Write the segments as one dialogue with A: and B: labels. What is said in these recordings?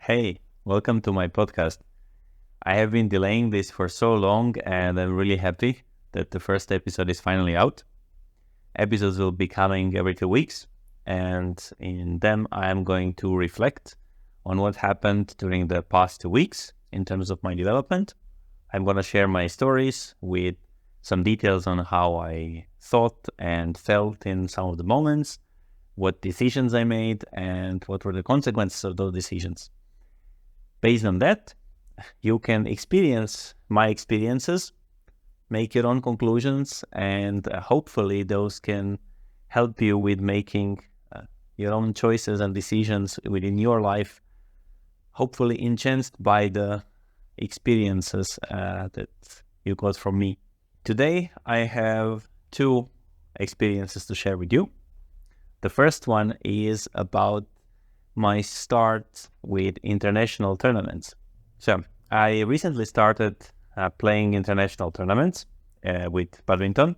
A: Hey, welcome to my podcast. I have been delaying this for so long and I'm really happy that the first episode is finally out. Episodes will be coming every 2 weeks, and in them I am going to reflect on what happened during the past 2 weeks in terms of my development. I'm going to share my stories with some details on how I thought and felt in some of the moments, what decisions I made, and what were the consequences of those decisions. Based on that, you can experience my experiences, make your own conclusions, and hopefully those can help you with making your own choices and decisions within your life, hopefully enhanced by the experiences that you got from me. Today, I have two experiences to share with you. The first one is about my start with international tournaments. So I recently started playing international tournaments with Badminton.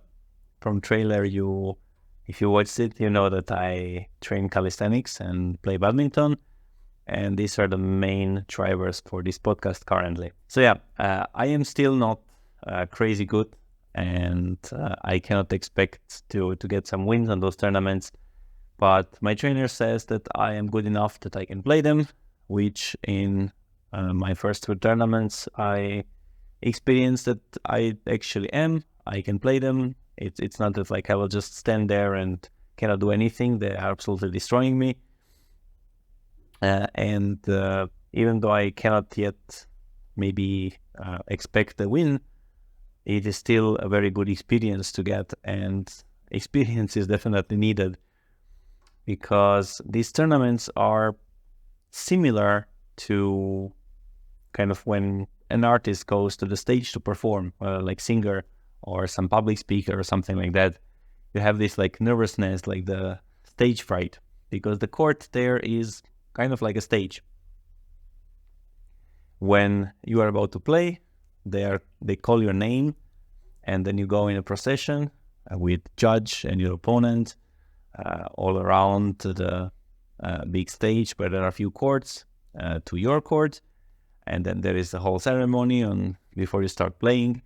A: From trailer, if you watched it, you know that I train calisthenics and play badminton, and these are the main drivers for this podcast currently. So I am still not crazy good, and I cannot expect to get some wins on those tournaments. But my trainer says that I am good enough that I can play them, which in my first two tournaments, I experienced that I actually am. I can play them. It's not that like I will just stand there and cannot do anything. They are absolutely destroying me. And even though I cannot yet maybe expect a win, it is still a very good experience to get. And experience is definitely needed, because these tournaments are similar to kind of when an artist goes to the stage to perform, like singer or some public speaker or something like that. You have this like nervousness, like the stage fright, because the court there is kind of like a stage. When you are about to play, they call your name, and then you go in a procession with judge and your opponent, all around the big stage where there are a few courts to your court, and then there is a whole ceremony on before you start playing,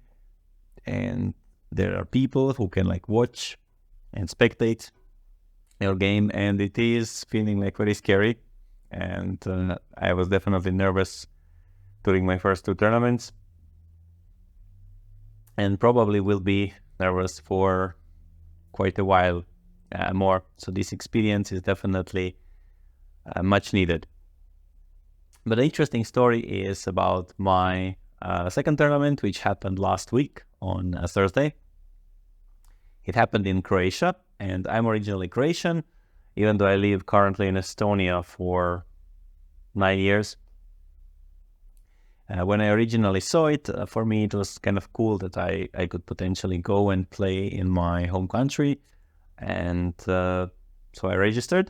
A: and there are people who can like watch and spectate your game, and it is feeling like very scary, and I was definitely nervous during my first two tournaments, and probably will be nervous for quite a while more. So this experience is definitely much needed. But the interesting story is about my second tournament, which happened last week on a Thursday. It happened in Croatia, and I'm originally Croatian, even though I live currently in Estonia for 9 years. When I originally saw it, for me it was kind of cool that I could potentially go and play in my home country. And so I registered,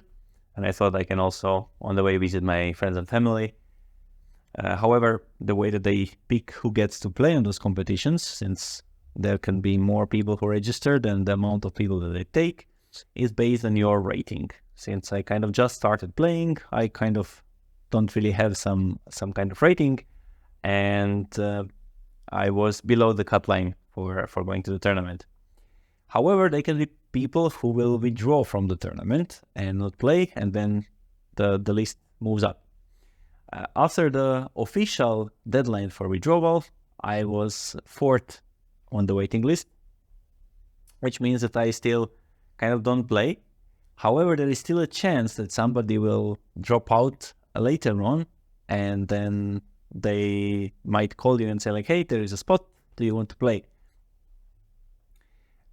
A: and I thought I can also on the way visit my friends and family. However, the way that they pick who gets to play on those competitions, since there can be more people who register than the amount of people that they take, is based on your rating. Since I kind of just started playing, I kind of don't really have some kind of rating, and I was below the cut line for going to the tournament. However, they can be people who will withdraw from the tournament and not play, and then the list moves up. After the official deadline for withdrawal, I was fourth on the waiting list, which means that I still kind of don't play. However, there is still a chance that somebody will drop out later on, and then they might call you and say like, hey, there is a spot, do you want to play?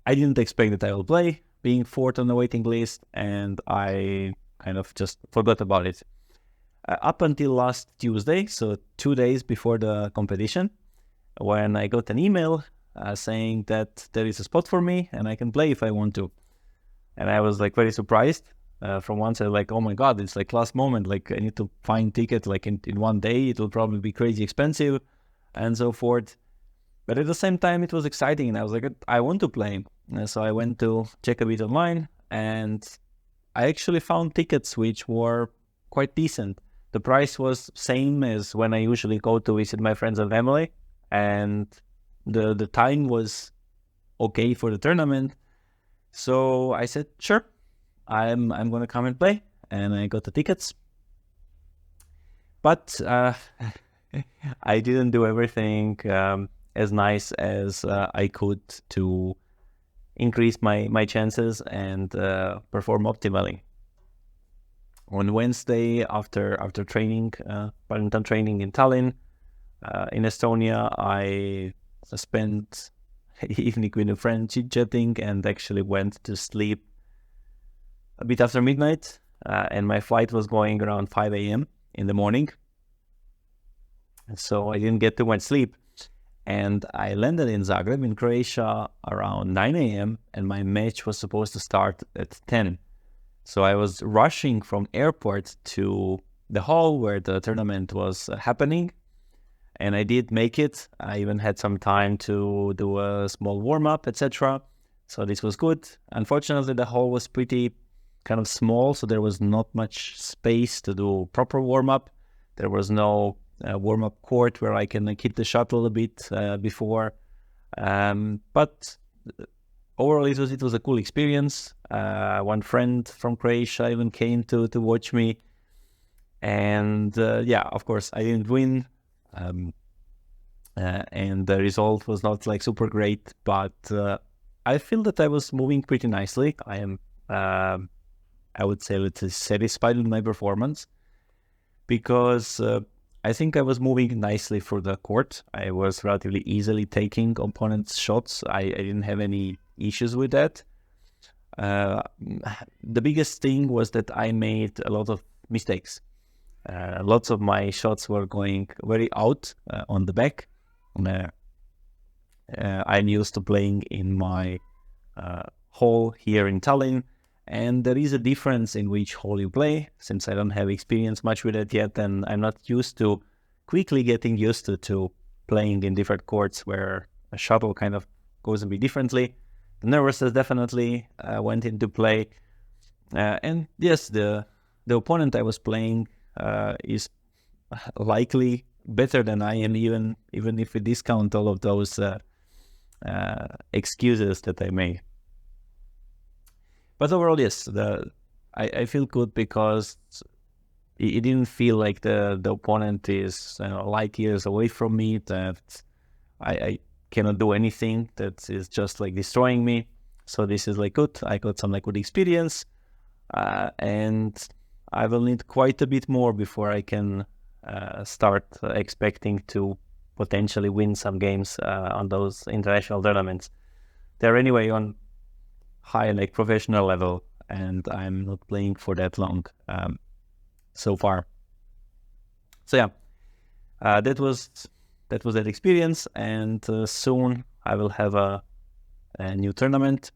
A: I didn't expect that I will play, being fourth on the waiting list, and I kind of just forgot about it. Up until last Tuesday, so 2 days before the competition, when I got an email saying that there is a spot for me and I can play if I want to. And I was like very surprised. From one side, like, oh my God, it's like last moment, like I need to find ticket like in 1 day, it will probably be crazy expensive and so forth. But at the same time, it was exciting, and I was like, I want to play. And so I went to check a bit online, and I actually found tickets which were quite decent. The price was same as when I usually go to visit my friends and family, and the time was okay for the tournament. So I said, sure, I'm gonna come and play, and I got the tickets. But I didn't do everything as nice as I could to increase my chances and perform optimally. On Wednesday, after training, badminton training in Tallinn, in Estonia, I spent evening with a friend chit-chatting and actually went to sleep a bit after midnight. And my flight was going around 5 a.m. in the morning. So I didn't get too much sleep. And I landed in Zagreb in Croatia around 9 a.m. and my match was supposed to start at 10. So I was rushing from airport to the hall where the tournament was happening. And I did make it. I even had some time to do a small warm-up, etc. So this was good. Unfortunately, the hall was pretty kind of small, so there was not much space to do proper warm-up. There was no warm-up court where I can hit the shuttle a bit before. But overall, it was a cool experience. One friend from Croatia even came to watch me. And yeah, of course, I didn't win. And the result was not like super great, but I feel that I was moving pretty nicely. I am, I would say, let's say, satisfied with my performance because I think I was moving nicely through the court. I was relatively easily taking opponents' shots. I didn't have any issues with that. The biggest thing was that I made a lot of mistakes. Lots of my shots were going very out on the back. I'm used to playing in my hall here in Tallinn, and there is a difference in which hall you play. Since I don't have experience much with it yet, and I'm not used to quickly getting used to playing in different courts where a shuttle kind of goes a bit differently. The nervousness definitely went into play. And yes, the opponent I was playing is likely better than I am, even if we discount all of those excuses that I made. But overall, yes, I feel good because it didn't feel like the opponent is light years away from me, that I cannot do anything, that is just like destroying me. So this is like good. I got some like good experience, and I will need quite a bit more before I can start expecting to potentially win some games on those international tournaments. They're anyway on high like professional level, and I'm not playing for that long so far. So yeah, that was that experience, and soon I will have a new tournament,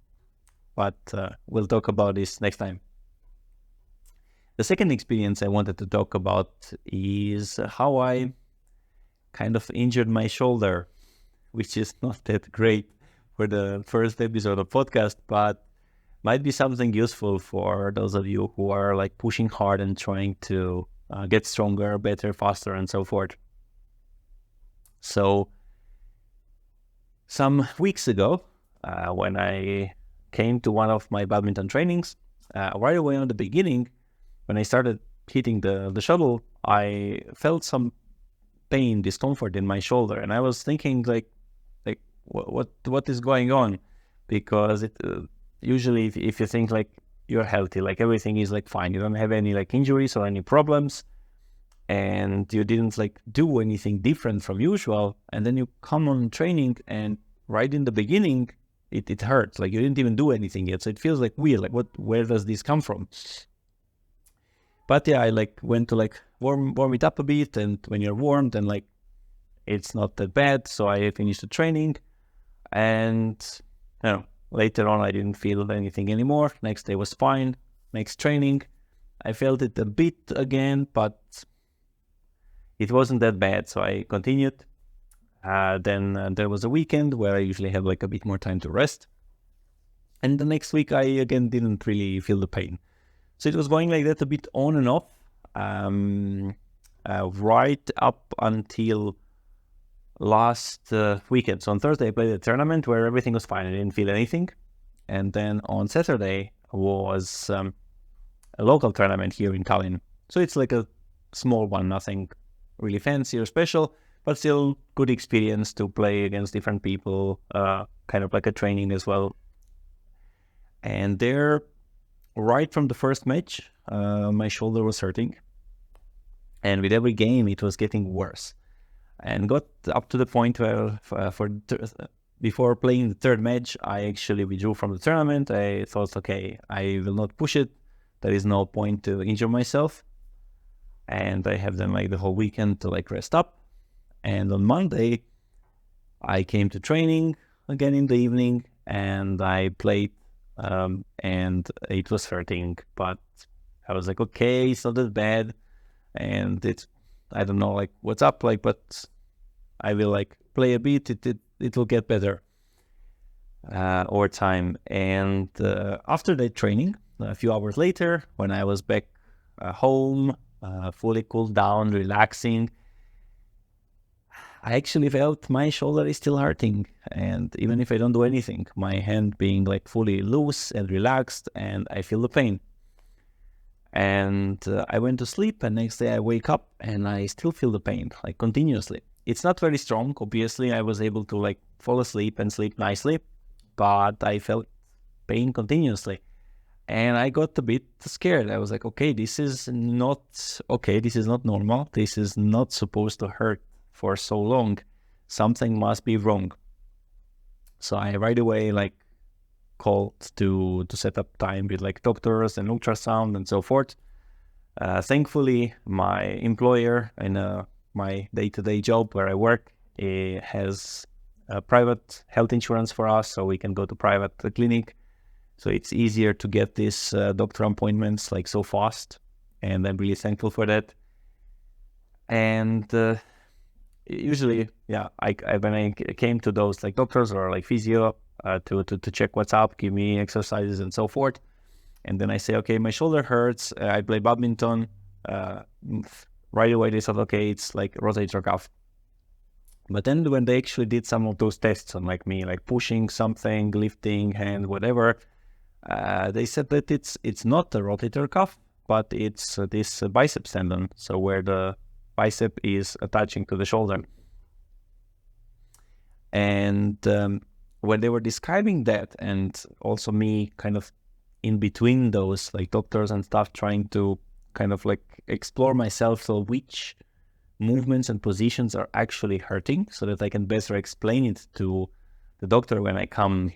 A: but we'll talk about this next time. The second experience I wanted to talk about is how I kind of injured my shoulder, which is not that great for the first episode of podcast, but might be something useful for those of you who are like pushing hard and trying to get stronger, better, faster, and so forth. So some weeks ago, when I came to one of my badminton trainings, right away on the beginning, when I started hitting the shuttle, I felt some pain, discomfort in my shoulder, and I was thinking like what is going on? Because it usually if you think like you're healthy, like everything is like fine, you don't have any like injuries or any problems, and you didn't like do anything different from usual, and then you come on training and right in the beginning it hurts, like you didn't even do anything yet, so it feels like weird, like where does this come from? But yeah, I like went to like warm it up a bit, and when you're warm, then like it's not that bad. So I finished the training, and later on I didn't feel anything anymore. Next day was fine. Next training, I felt it a bit again, but it wasn't that bad. So I continued. Then there was a weekend where I usually have like a bit more time to rest, and the next week I again didn't really feel the pain. So it was going like that a bit on and off. right up until last weekend. So on Thursday I played a tournament where everything was fine. I didn't feel anything. And then on Saturday was a local tournament here in Tallinn. So it's like a small one, nothing really fancy or special, but still good experience to play against different people, kind of like a training as well. And there, right from the first match, my shoulder was hurting. And with every game, it was getting worse. And got up to the point where before playing the third match, I actually withdrew from the tournament. I thought, okay, I will not push it. There is no point to injure myself. And I have then like the whole weekend to like rest up. And on Monday, I came to training again in the evening and I played and it was hurting, but I was like, okay, it's not that bad. And I don't know like what's up, like, but I will like play a bit, it will get better over time. And after that training, a few hours later, when I was back home, fully cooled down, relaxing, I actually felt my shoulder is still hurting. And even if I don't do anything, my hand being like fully loose and relaxed, and I feel the pain. And I went to sleep, and next day I wake up and I still feel the pain, like continuously. It's not very strong. Obviously, I was able to like fall asleep and sleep nicely, but I felt pain continuously. And I got a bit scared. I was like, okay, this is not okay. This is not normal. This is not supposed to hurt for so long. Something must be wrong. So I right away like called to set up time with like doctors and ultrasound and so forth. Thankfully, my employer in my day-to-day job where I work has a private health insurance for us, so we can go to private clinic. So it's easier to get these doctor appointments like so fast, and I'm really thankful for that. And usually, yeah, I when I came to those like doctors or like physio to check what's up, give me exercises and so forth, and then I say, okay, my shoulder hurts. I play badminton. Right away they thought, okay, it's like rotator cuff. But then when they actually did some of those tests on like me, like pushing something, lifting, hand, whatever, they said that it's not a rotator cuff, but it's this biceps tendon, so where the bicep is attaching to the shoulder. And when they were describing that, and also me kind of in between those like doctors and stuff, trying to kind of like explore myself, so which movements and positions are actually hurting, so that I can better explain it to the doctor when I come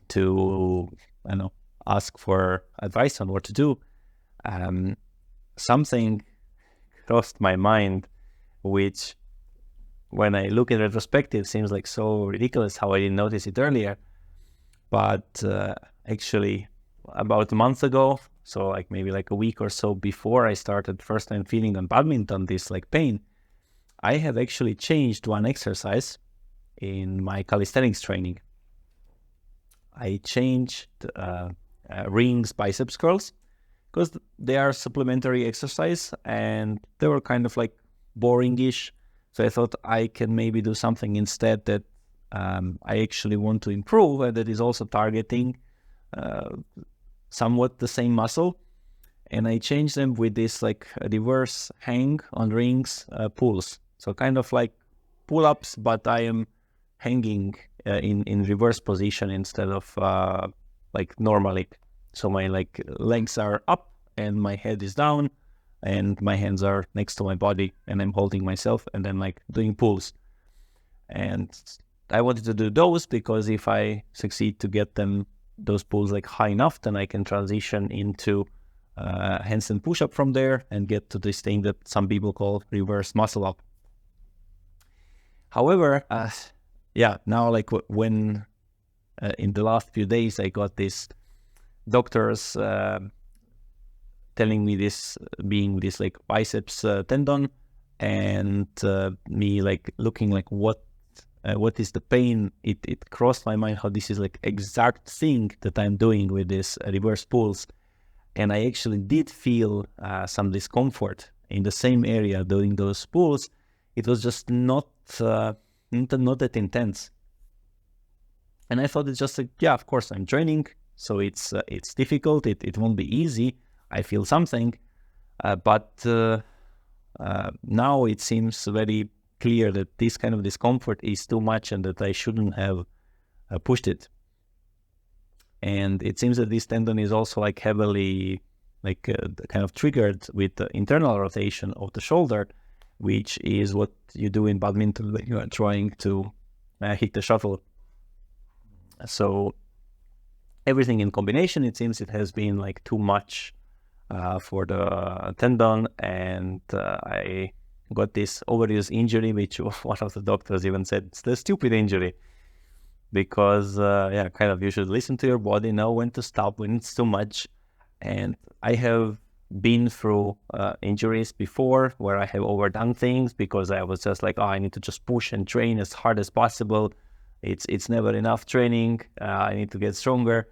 A: to, I know, ask for advice on what to do. Something crossed my mind, which when I look in retrospective seems like so ridiculous how I didn't notice it earlier. But actually about a month ago, so like maybe like a week or so before I started first time feeling on badminton this like pain, I have actually changed one exercise in my calisthenics training. I changed rings biceps curls because they are supplementary exercise and they were kind of like boring-ish. So I thought I can maybe do something instead that I actually want to improve, and that is also targeting somewhat the same muscle. And I changed them with this like reverse hang on rings pulls. So kind of like pull-ups, but I am hanging in reverse position instead of like normally. So my like legs are up and my head is down and my hands are next to my body and I'm holding myself and then like doing pulls. And I wanted to do those because if I succeed to get those pulls like high enough, then I can transition into handstand push-up from there and get to this thing that some people call reverse muscle up. However, now like when in the last few days I got this doctors telling me this being this like biceps tendon, and me like looking like what is the pain, it crossed my mind how this is like exact thing that I'm doing with this reverse pulls. And I actually did feel some discomfort in the same area doing those pulls, it was just not that intense. And I thought it's just like, yeah, of course I'm training, so it's difficult. It won't be easy. I feel something, but now it seems very clear that this kind of discomfort is too much and that I shouldn't have pushed it. And it seems that this tendon is also like heavily kind of triggered with the internal rotation of the shoulder, which is what you do in badminton when you are trying to hit the shuttle. So everything in combination, it seems it has been like too much for the tendon, and I got this overuse injury, which one of the doctors even said it's the stupid injury, because kind of you should listen to your body, know when to stop, when it's too much. And I have been through injuries before where I have overdone things because I was just like, I need to just push and train as hard as possible. It's never enough training. I need to get stronger.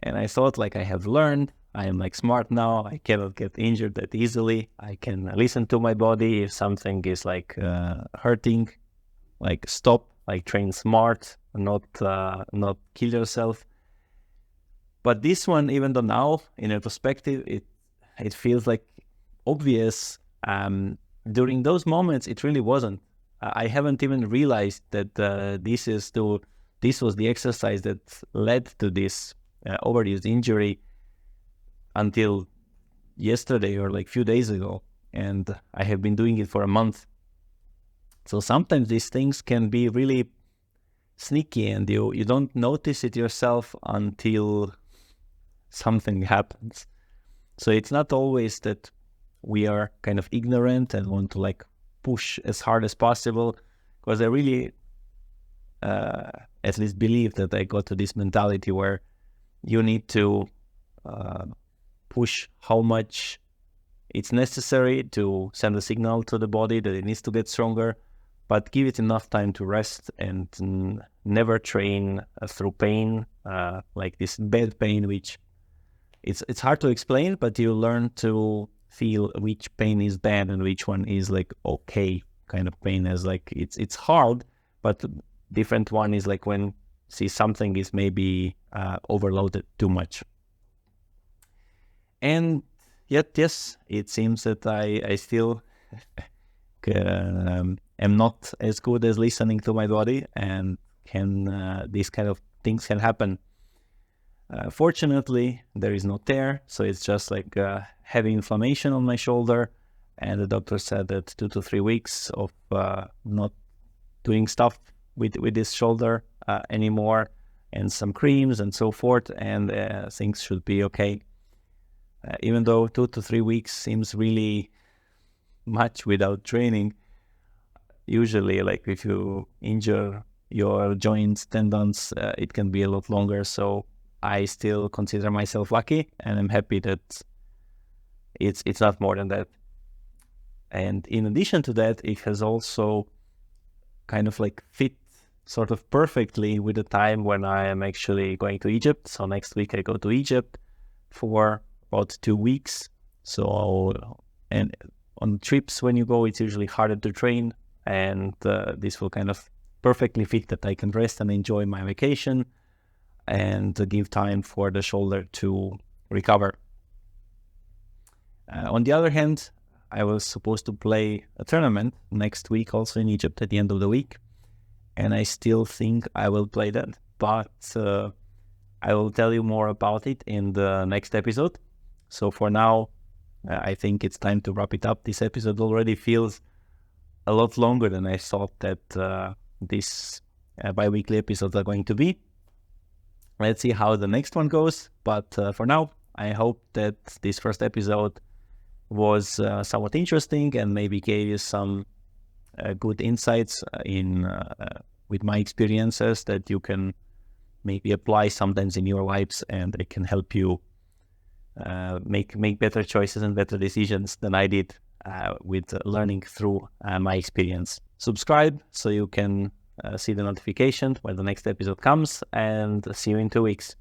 A: And I thought, like, I have learned. I am like smart now. I cannot get injured that easily. I can listen to my body. If something is like hurting, like stop, like train smart, not kill yourself. But this one, even though now in retrospective, it feels like obvious. During those moments, it really wasn't. I haven't even realized that this was the exercise that led to this overuse injury until yesterday or like a few days ago, and I have been doing it for a month. So sometimes these things can be really sneaky, and you don't notice it yourself until something happens. So it's not always that we are kind of ignorant and want to like push as hard as possible, because I really at least believe that I got to this mentality where you need to push how much it's necessary to send a signal to the body that it needs to get stronger, but give it enough time to rest and never train through pain, like this bad pain, which it's hard to explain, but you learn to feel which pain is bad and which one is like okay kind of pain. As like it's hard, but different one is like when see something is maybe overloaded too much. And yet, yes, it seems that I still am not as good as listening to my body, and these kind of things can happen. Fortunately, there is no tear, so it's just like heavy inflammation on my shoulder, and the doctor said that 2 to 3 weeks of not doing stuff with this shoulder anymore, and some creams and so forth, and things should be okay. Even though 2 to 3 weeks seems really much without training, usually like if you injure your joints, tendons, it can be a lot longer. So I still consider myself lucky, and I'm happy that it's not more than that. And in addition to that, it has also kind of like fit sort of perfectly with the time when I am actually going to Egypt. So next week I go to Egypt for about 2 weeks. So, and on trips when you go, it's usually harder to train, and this will kind of perfectly fit that I can rest and enjoy my vacation and give time for the shoulder to recover. On the other hand, I was supposed to play a tournament next week also in Egypt at the end of the week, and I still think I will play that, but I will tell you more about it in the next episode. So for now, I think it's time to wrap it up. This episode already feels a lot longer than I thought that these bi-weekly episodes are going to be. Let's see how the next one goes. But for now, I hope that this first episode was somewhat interesting and maybe gave you some good insights with my experiences that you can maybe apply sometimes in your lives, and it can help you make better choices and better decisions than I did with learning through my experience. Subscribe so you can see the notification when the next episode comes, and see you in 2 weeks.